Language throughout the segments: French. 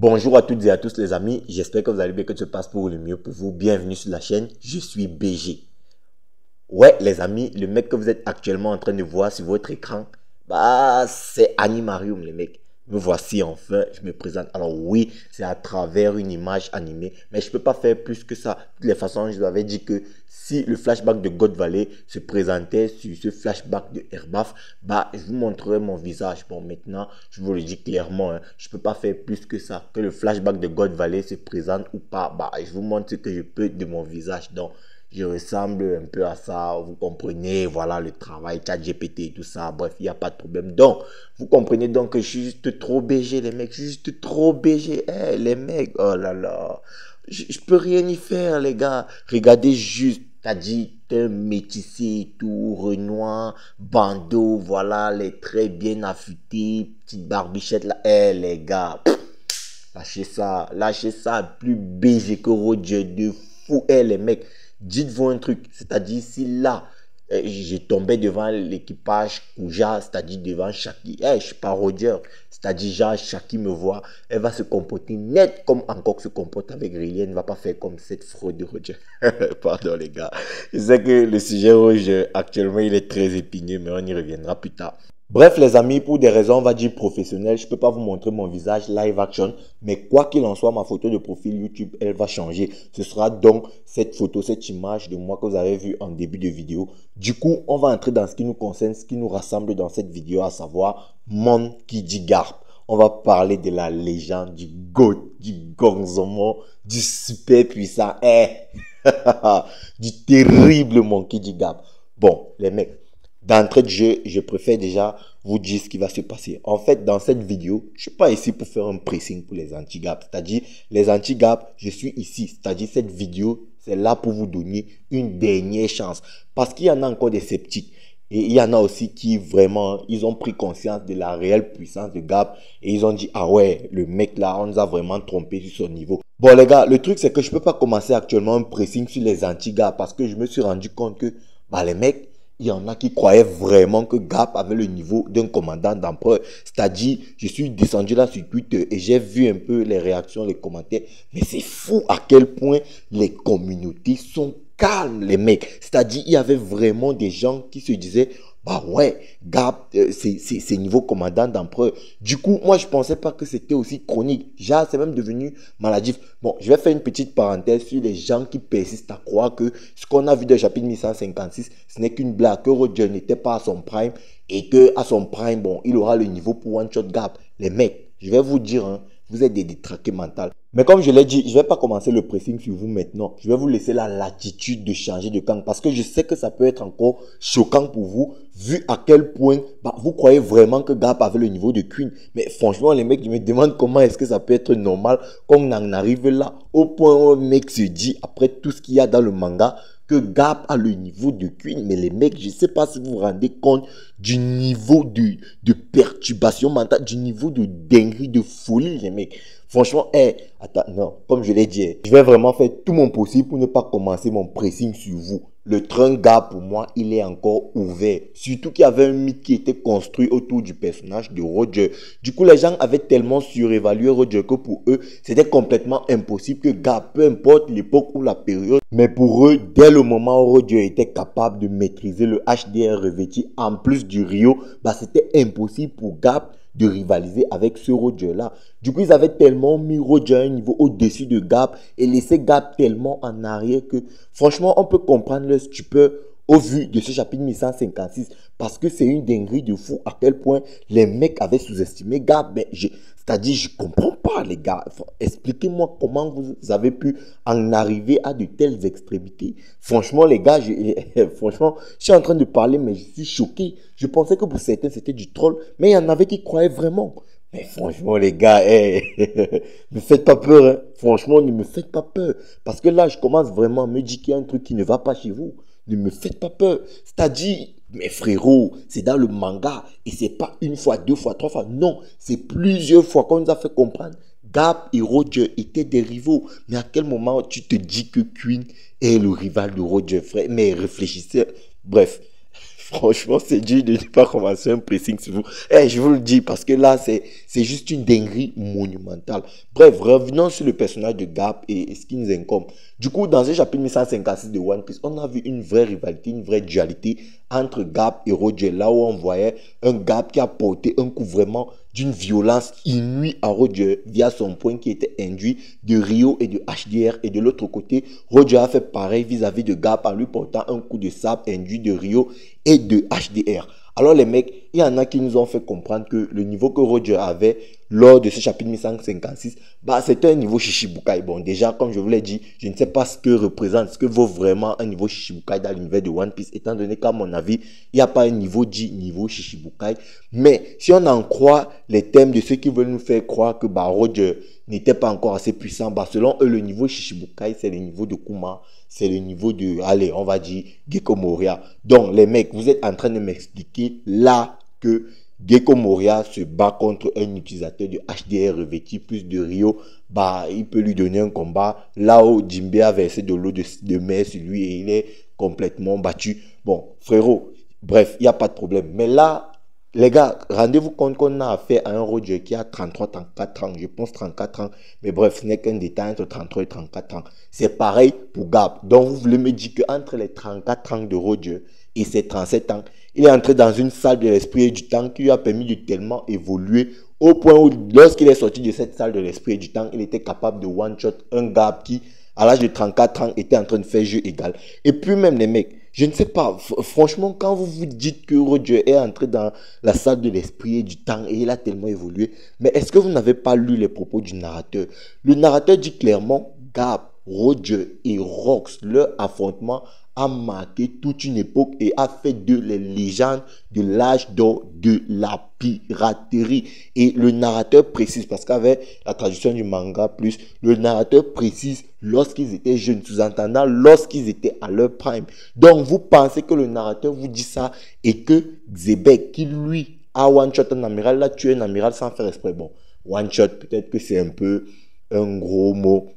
Bonjour à toutes et à tous les amis, j'espère que vous allez bien, que tout se passe pour le mieux pour vous. Bienvenue sur la chaîne, je suis BG. Ouais les amis, le mec que vous êtes actuellement en train de voir sur votre écran, c'est Animarium les mecs. Me voici enfin, je me présente. Alors oui, c'est à travers une image animée, mais je peux pas faire plus que ça. De toutes les façons, je vous avais dit que si le flashback de God Valley se présentait sur ce flashback de Herbaf, je vous montrerai mon visage. Bon, maintenant, je vous le dis clairement, hein, je peux pas faire plus que ça. Que le flashback de God Valley se présente ou pas, je vous montre ce que je peux de mon visage. Donc, je ressemble un peu à ça, vous comprenez, voilà le travail, ChatGPT et tout ça, bref, il n'y a pas de problème. Donc, vous comprenez donc que je suis juste trop BG, les mecs, juste trop BG, les mecs, oh là là, je peux rien y faire, les gars. Regardez juste, t'as dit, un métissé et tout, Renoir, bandeau, voilà, les traits bien affûtés, petite barbichette là, les gars, lâchez ça, plus BG que Roger de fou, les mecs. Dites-vous un truc, c'est-à-dire si là, j'ai tombé devant l'équipage Kouja, c'est-à-dire devant Shaki, je suis pas Roger, c'est-à-dire genre Shaki me voit, elle va se comporter net comme encore se comporte avec Riley, elle ne va pas faire comme cette fraude de Roger. Pardon les gars, je sais que le sujet rouge actuellement il est très épineux, mais on y reviendra plus tard. Bref les amis, pour des raisons on va dire professionnelles, je ne peux pas vous montrer mon visage live action, mais quoi qu'il en soit, ma photo de profil YouTube, elle va changer. Ce sera donc cette photo, cette image de moi que vous avez vue en début de vidéo. Du coup, on va entrer dans ce qui nous concerne, ce qui nous rassemble dans cette vidéo, à savoir Monkey Garp. On va parler de la légende, du GOAT, du Gonzomo, du super puissant, du terrible Monkey Garp. Bon, les mecs, d'entrée de jeu, je préfère déjà vous dire ce qui va se passer. En fait, dans cette vidéo, je suis pas ici pour faire un pressing pour les anti-gap. C'est-à-dire, les anti-gap, je suis ici. C'est-à-dire, cette vidéo, c'est là pour vous donner une dernière chance. Parce qu'il y en a encore des sceptiques. Et il y en a aussi qui vraiment, ils ont pris conscience de la réelle puissance de Gap. Et ils ont dit, ah ouais, le mec là, on nous a vraiment trompé sur son niveau. Bon les gars, le truc c'est que je peux pas commencer actuellement un pressing sur les anti-gap. Parce que je me suis rendu compte que, les mecs, il y en a qui croyaient vraiment que Gap avait le niveau d'un commandant d'empereur. C'est-à-dire, je suis descendu là sur Twitter et j'ai vu un peu les réactions, les commentaires. Mais c'est fou à quel point les communautés sont calmes, les mecs. C'est-à-dire, il y avait vraiment des gens qui se disaient, ouais, Gap, c'est niveau commandant d'empereur. Du coup, moi, je pensais pas que c'était aussi chronique. Genre, c'est même devenu maladif. Bon, je vais faire une petite parenthèse sur les gens qui persistent à croire que ce qu'on a vu dans le chapitre 1156, ce n'est qu'une blague, que Roger n'était pas à son prime et que à son prime, bon, il aura le niveau pour One Shot Gap. Les mecs, je vais vous dire, hein, vous êtes des détraqués mentaux. Mais comme je l'ai dit, je ne vais pas commencer le pressing sur vous maintenant. Je vais vous laisser la latitude de changer de camp parce que je sais que ça peut être encore choquant pour vous vu à quel point vous croyez vraiment que Gap avait le niveau de Queen. Mais franchement, les mecs, je me demande comment est-ce que ça peut être normal qu'on en arrive là au point où un mec se dit, après tout ce qu'il y a dans le manga, que Gap a le niveau de Queen. Mais les mecs, je ne sais pas si vous vous rendez compte du niveau de perturbation mentale, du niveau de dinguerie, de folie, les mecs. Franchement, attends, non, comme je l'ai dit, je vais vraiment faire tout mon possible pour ne pas commencer mon pressing sur vous. Le train Gap, pour moi, il est encore ouvert. Surtout qu'il y avait un mythe qui était construit autour du personnage de Roger. Du coup, les gens avaient tellement surévalué Roger que pour eux, c'était complètement impossible que Gap, peu importe l'époque ou la période, mais pour eux, dès le moment où Roger était capable de maîtriser le HDR revêti en plus du Rio, c'était impossible pour Gap de rivaliser avec ce Roger-là. Du coup, ils avaient tellement mis Roger à un niveau au-dessus de Gap et laissé Gap tellement en arrière que, franchement, on peut comprendre le stupeur au vu de ce chapitre 1156 parce que c'est une dinguerie de fou à quel point les mecs avaient sous-estimé Gap. C'est-à-dire, je comprends pas, les gars. Expliquez-moi comment vous avez pu en arriver à de telles extrémités. Franchement, les gars, franchement, je suis en train de parler, mais je suis choqué. Je pensais que pour certains, c'était du troll, mais il y en avait qui croyaient vraiment. Mais franchement, les gars, ne me faites pas peur. Hein. Franchement, ne me faites pas peur. Parce que là, je commence vraiment à me dire qu'il y a un truc qui ne va pas chez vous. Ne me faites pas peur. C'est-à-dire, mes frérots, c'est dans le manga. Et c'est pas une fois, deux fois, trois fois. Non, c'est plusieurs fois qu'on nous a fait comprendre. Gap et Roger étaient des rivaux. Mais à quel moment tu te dis que Queen est le rival de Roger, frère? Mais réfléchissez. Bref. Franchement, c'est dur de ne pas commencer un pressing sur vous. Eh, je vous le dis, parce que là, c'est juste une dinguerie monumentale. Bref, revenons sur le personnage de Garp et ce qui nous incombe. Du coup, dans ce chapitre 1156 de One Piece, on a vu une vraie rivalité, une vraie dualité entre Garp et Roger. Là où on voyait un Garp qui a porté un coup vraiment d'une violence inouïe à Roger via son point qui était induit de Rio et de HDR. Et de l'autre côté, Roger a fait pareil vis-à-vis de Garp en lui portant un coup de sabre induit de Rio et de HDR. Alors les mecs, il y en a qui nous ont fait comprendre que le niveau que Roger avait lors de ce chapitre 1156, bah, c'était un niveau Shishibukai. Bon, déjà, comme je vous l'ai dit, je ne sais pas ce que représente, ce que vaut vraiment un niveau Shishibukai dans l'univers de One Piece, étant donné qu'à mon avis, il n'y a pas un niveau dit niveau Shishibukai. Mais si on en croit les thèmes de ceux qui veulent nous faire croire que bah, Roger n'était pas encore assez puissant, bah, selon eux, le niveau Shishibukai, c'est le niveau de Kuma, c'est le niveau de, allez, on va dire, Gecko Moria. Donc, les mecs, vous êtes en train de m'expliquer là que Gecko Moria se bat contre un utilisateur de HDR revêtu plus de Rio, bah, il peut lui donner un combat. Là où Jinbe a versé de l'eau de mer sur lui et il est complètement battu. Bon, frérot, bref, il n'y a pas de problème. Mais là, les gars, rendez-vous compte qu'on a affaire à un Roger qui a 33, 34 ans, je pense 34 ans. Mais bref, ce n'est qu'un détail entre 33 et 34 ans. C'est pareil pour Garp. Donc, vous voulez me dire qu'entre les 34 ans de Roger et ses 37 ans, il est entré dans une salle de l'esprit et du temps qui lui a permis de tellement évoluer au point où, lorsqu'il est sorti de cette salle de l'esprit et du temps, il était capable de one-shot un Garp qui, à l'âge de 34 ans, était en train de faire jeu égal. Et puis même les mecs, je ne sais pas, franchement, quand vous vous dites que Roger est entré dans la salle de l'esprit et du temps et il a tellement évolué, mais est-ce que vous n'avez pas lu les propos du narrateur? Le narrateur dit clairement, Garp, Roger et Rox, leur affrontement a marqué toute une époque et a fait d'eux les légendes de l'âge d'or de la piraterie. Et le narrateur précise, parce qu'avec la traduction du manga plus, le narrateur précise lorsqu'ils étaient jeunes, sous-entendant lorsqu'ils étaient à leur prime. Donc vous pensez que le narrateur vous dit ça et que Xebec, qui lui a one-shot un amiral, l'a tué un amiral sans faire exprès. Bon, one-shot, peut-être que c'est un peu un gros mot,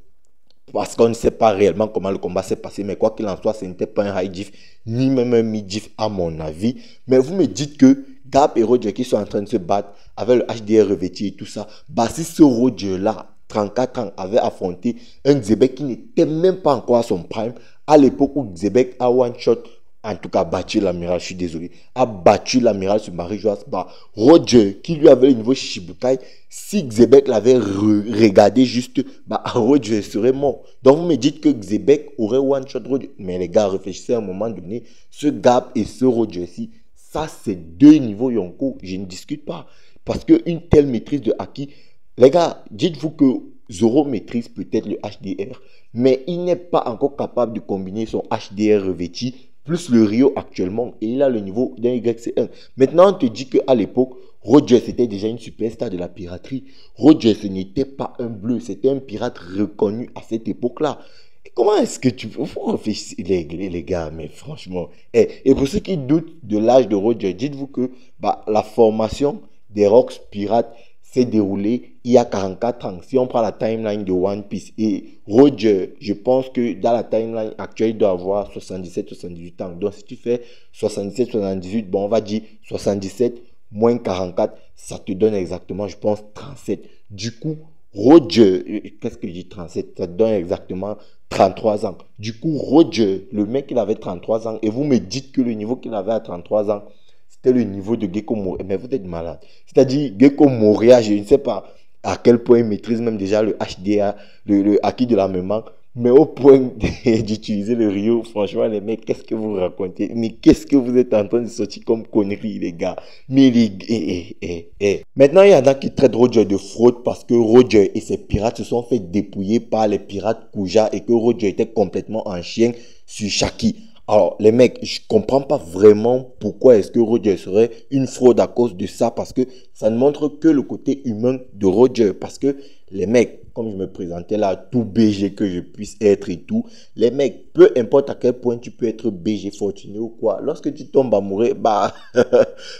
parce qu'on ne sait pas réellement comment le combat s'est passé, mais quoi qu'il en soit, ce n'était pas un high diff, ni même un mid diff à mon avis. Mais vous me dites que Garp et Roger qui sont en train de se battre avec le HDR revêtu et tout ça, bah si ce Roger-là, 34 ans, avait affronté un Xebec qui n'était même pas encore à son prime, à l'époque où Xebec a one-shot, en tout cas battu l'amiral, je suis désolé, a battu l'amiral sur Marie-Joas, bah Roger, qui lui avait le niveau Shichibukai, si Xebec l'avait regardé juste, bah Roger serait mort. Donc vous me dites que Xebec aurait one-shot Roger. Mais les gars, réfléchissez à un moment donné, ce Garp et ce Roger-ci, ça c'est deux niveaux Yonko, je ne discute pas. Parce qu'une telle maîtrise de Haki, les gars, dites-vous que Zoro maîtrise peut-être le HDR, mais il n'est pas encore capable de combiner son HDR revêtu plus le Rio actuellement, et il a le niveau d'un YC1. Maintenant, on te dit qu'à l'époque, Roger, c'était déjà une superstar de la piraterie. Roger, ce n'était pas un bleu, c'était un pirate reconnu à cette époque-là. Et comment est-ce que tu peux réfléchir, les gars, mais franchement. Et pour ceux qui doutent de l'âge de Roger, dites-vous que bah, la formation des Rocks pirates s'est déroulée il y a 44 ans. Si on prend la timeline de One Piece et Roger, je pense que dans la timeline actuelle, il doit avoir 77-78 ans. Donc si tu fais 77-78, bon, on va dire 77 moins 44, ça te donne exactement, je pense, 37. Du coup, Roger, qu'est-ce que je dis 37? Ça te donne exactement 33 ans. Du coup, Roger, le mec, il avait 33 ans et vous me dites que le niveau qu'il avait à 33 ans, c'était le niveau de Gecko Moria. Mais vous êtes malade. C'est-à-dire, Gecko Moria, je ne sais pas à quel point il maîtrise même déjà le HDA, le acquis de la mémoire. Mais au point d'utiliser le Rio, franchement, les mecs, qu'est-ce que vous racontez? Mais qu'est-ce que vous êtes en train de sortir comme conneries, les gars? Mais les Maintenant, il y en a qui traitent Roger de fraude parce que Roger et ses pirates se sont fait dépouiller par les pirates Kuja et que Roger était complètement en chien sur Shaki. Alors, les mecs, je comprends pas vraiment pourquoi est-ce que Roger serait une fraude à cause de ça, parce que ça ne montre que le côté humain de Roger, parce que les mecs, comme je me présentais là, tout BG que je puisse être et tout, les mecs, peu importe à quel point tu peux être BG fortuné ou quoi, lorsque tu tombes amoureux, bah,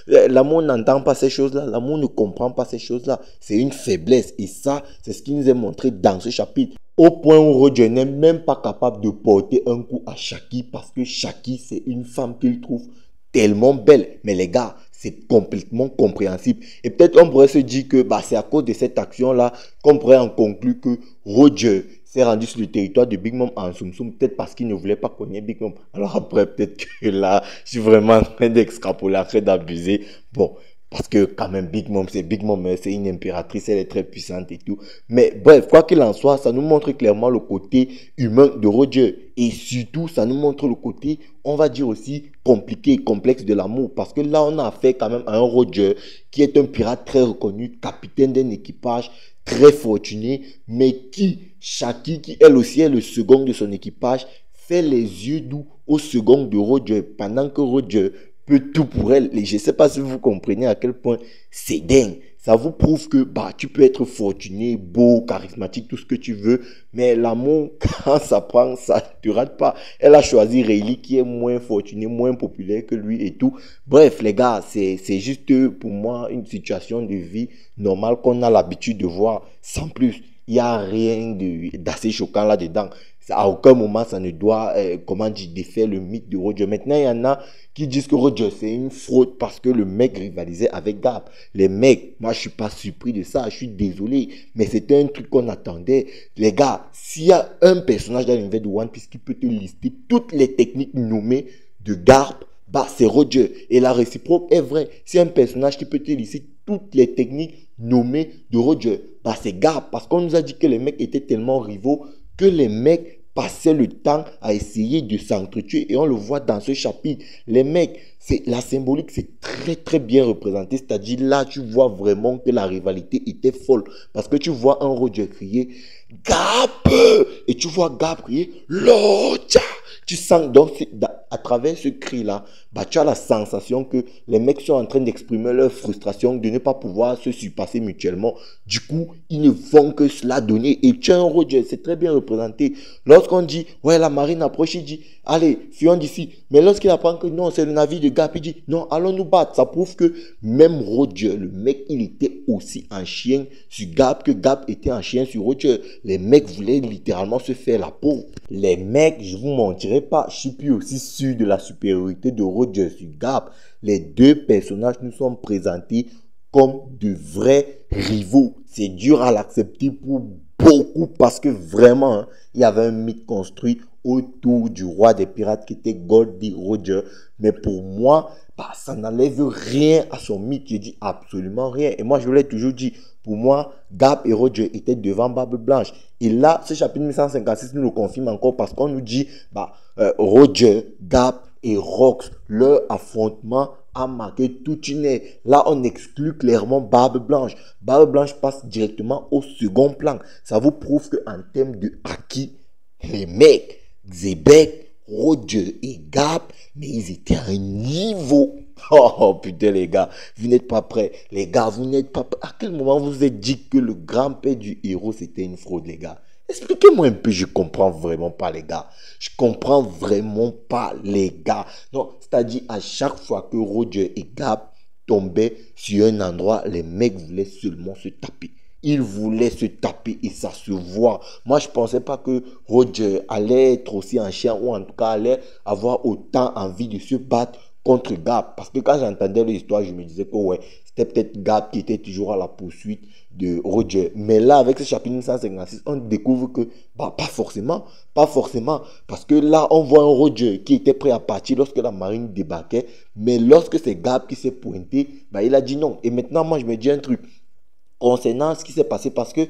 l'amour n'entend pas ces choses-là, l'amour ne comprend pas ces choses-là, c'est une faiblesse, et ça, c'est ce qui nous est montré dans ce chapitre. Au point où Roger n'est même pas capable de porter un coup à Shaki parce que Shaki, c'est une femme qu'il trouve tellement belle. Mais les gars, c'est complètement compréhensible. Et peut-être on pourrait se dire que bah, c'est à cause de cette action-là qu'on pourrait en conclure que Roger s'est rendu sur le territoire de Big Mom en Soum Soum, peut-être parce qu'il ne voulait pas connaître Big Mom. Alors après, peut-être que là, je suis vraiment en train d'extrapoler, en train d'abuser. Bon, parce que quand même, Big Mom, c'est une impératrice, elle est très puissante et tout. Mais bref, quoi qu'il en soit, ça nous montre clairement le côté humain de Roger. Et surtout, ça nous montre le côté, on va dire aussi, compliqué et complexe de l'amour. Parce que là, on a affaire quand même à un Roger qui est un pirate très reconnu, capitaine d'un équipage très fortuné, mais Shaki, qui elle aussi est le second de son équipage, fait les yeux doux au second de Roger, pendant que Roger peut tout pour elle. Et je ne sais pas si vous comprenez à quel point c'est dingue. Ça vous prouve que bah, tu peux être fortuné, beau, charismatique, tout ce que tu veux, mais l'amour, quand ça prend, ça ne te rate pas. Elle a choisi Rayleigh qui est moins fortuné, moins populaire que lui et tout. Bref, les gars, c'est juste pour moi une situation de vie normale qu'on a l'habitude de voir. Sans plus, il n'y a rien d'assez choquant là-dedans. À aucun moment, ça ne doit, comment dire, défaire le mythe de Roger. Maintenant, il y en a qui disent que Roger, c'est une fraude parce que le mec rivalisait avec Gap. Les mecs, moi, je suis pas surpris de ça. Je suis désolé. Mais c'était un truc qu'on attendait. Les gars, s'il y a un personnage dans l'univers de One Piece qui peut te lister toutes les techniques nommées de Garp, bah, c'est Roger. Et la réciproque est vraie. C'est un personnage qui peut te lister toutes les techniques nommées de Roger. Bah, c'est Garp. Parce qu'on nous a dit que les mecs étaient tellement rivaux que les mecs passaient le temps à essayer de s'entretuer. Et on le voit dans ce chapitre. Les mecs, la symbolique, c'est très très bien représenté. C'est-à-dire là, tu vois vraiment que la rivalité était folle. Parce que tu vois un Roger crier Gap et tu vois Gap crier Loja. Tu sens donc à travers ce cri-là, bah, tu as la sensation que les mecs sont en train d'exprimer leur frustration de ne pas pouvoir se surpasser mutuellement. Du coup, ils ne font que cela donner. Et tu as un Roger, c'est très bien représenté. Lorsqu'on dit, ouais, la marine approche, il dit, allez, fuyons d'ici. Mais lorsqu'il apprend que non, c'est le navire de Gap, il dit, non, allons nous battre. Ça prouve que même Roger, le mec, il était aussi un chien sur Gap que Gap était un chien sur Roger. Les mecs voulaient littéralement se faire la peau. Les mecs, je vous mentirai pas, je suis plus aussi sûr de la supériorité de Roger sur Gap. Les deux personnages nous sont présentés comme de vrais rivaux. C'est dur à l'accepter pour beaucoup parce que vraiment, hein, il y avait un mythe construit autour du roi des pirates qui était Goldie Roger. Mais pour moi, bah, ça n'enlève rien à son mythe. Je dis absolument rien. Et moi, je vous l'ai toujours dit, pour moi, Gap et Roger étaient devant Barbe Blanche. Et là, ce chapitre 1156 nous le confirme encore parce qu'on nous dit, bah, Roger, Gap et Rox, leur affrontement a marqué toute une ère. Là, on exclut clairement Barbe Blanche. Barbe Blanche passe directement au second plan. Ça vous prouve qu'en termes de acquis, les mecs, Xebec, Roger et Gap, mais ils étaient à un niveau. Oh putain les gars, vous n'êtes pas prêts. Les gars, vous n'êtes pas prêts. À quel moment vous vous êtes dit que le grand-père du héros c'était une fraude les gars? Expliquez-moi un peu, je comprends vraiment pas les gars. Je comprends vraiment pas les gars. Non, c'est-à-dire à chaque fois que Roger et Gap tombaient sur un endroit, les mecs voulaient seulement se taper. Ils voulaient se taper et ça se voit. Moi, je pensais pas que Roger allait être aussi un chien ou en tout cas allait avoir autant envie de se battre contre Gap. Parce que quand j'entendais l'histoire, je me disais que ouais, c'était peut-être Gap qui était toujours à la poursuite de Roger. Mais là, avec ce chapitre 156, on découvre que bah, pas forcément. Pas forcément. Parce que là, on voit un Roger qui était prêt à partir lorsque la marine débarquait. Mais lorsque c'est Gap qui s'est pointé, bah, il a dit non. Et maintenant, moi, je me dis un truc concernant ce qui s'est passé parce que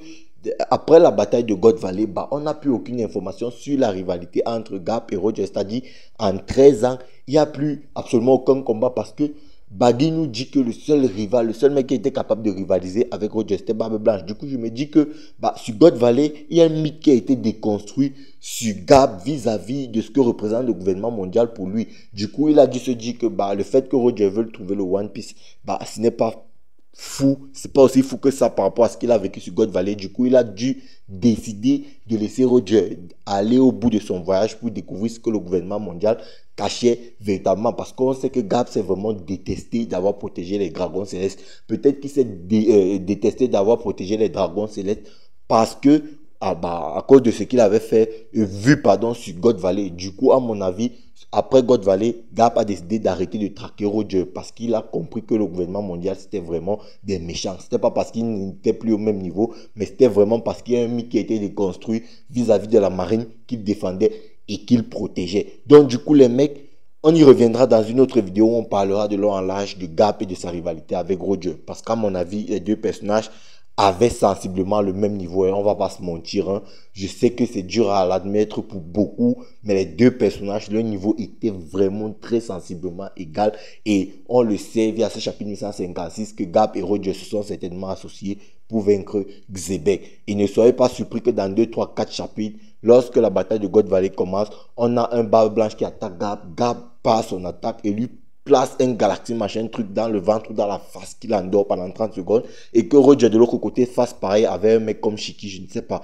après la bataille de God Valley, bah, on n'a plus aucune information sur la rivalité entre Gap et Roger. C'est-à-dire, en 13 ans, il n'y a plus absolument aucun combat parce que Baggy nous dit que le seul rival, le seul mec qui était capable de rivaliser avec Roger, c'était Barbe Blanche. Du coup, je me dis que bah, sur God Valley, il y a un mythe qui a été déconstruit sur Gap vis-à-vis de ce que représente le gouvernement mondial pour lui. Du coup, il a dû se dire que bah, le fait que Roger veuille trouver le One Piece, bah, ce n'est pas fou, c'est pas aussi fou que ça par rapport à ce qu'il a vécu sur God Valley. Du coup, il a dû décider de laisser Roger aller au bout de son voyage pour découvrir ce que le gouvernement mondial cachait véritablement. Parce qu'on sait que Gap s'est vraiment détesté d'avoir protégé les dragons célestes. Peut-être qu'il s'est détesté d'avoir protégé les dragons célestes parce que à cause de ce qu'il avait fait, vu pardon, sur God Valley. Du coup, à mon avis, après God Valley, Gap a décidé d'arrêter de traquer Roger parce qu'il a compris que le gouvernement mondial, c'était vraiment des méchants. C'était pas parce qu'il n'était plus au même niveau, mais c'était vraiment parce qu'il y a un mythe qui a été déconstruit vis-à-vis de la marine qu'il défendait et qu'il protégeait. Donc, du coup, les mecs, on y reviendra dans une autre vidéo où on parlera de long en large de Gap et de sa rivalité avec Roger. Parce qu'à mon avis, les deux personnages avaient sensiblement le même niveau. Et on va pas se mentir. Hein. Je sais que c'est dur à l'admettre pour beaucoup. Mais les deux personnages, leur niveau était vraiment très sensiblement égal. Et on le sait via ce chapitre 1156 que Gap et Roger se sont certainement associés pour vaincre Xebec. Et ne soyez pas surpris que dans 2, 3, 4 chapitres, lorsque la bataille de God Valley commence, on a un Barbe Blanche qui attaque Gap. Gap passe son attaque et lui place un Galactic machin truc dans le ventre ou dans la face qu'il endort pendant 30 secondes et que Roger de l'autre côté fasse pareil avec un mec comme Shiki, je ne sais pas.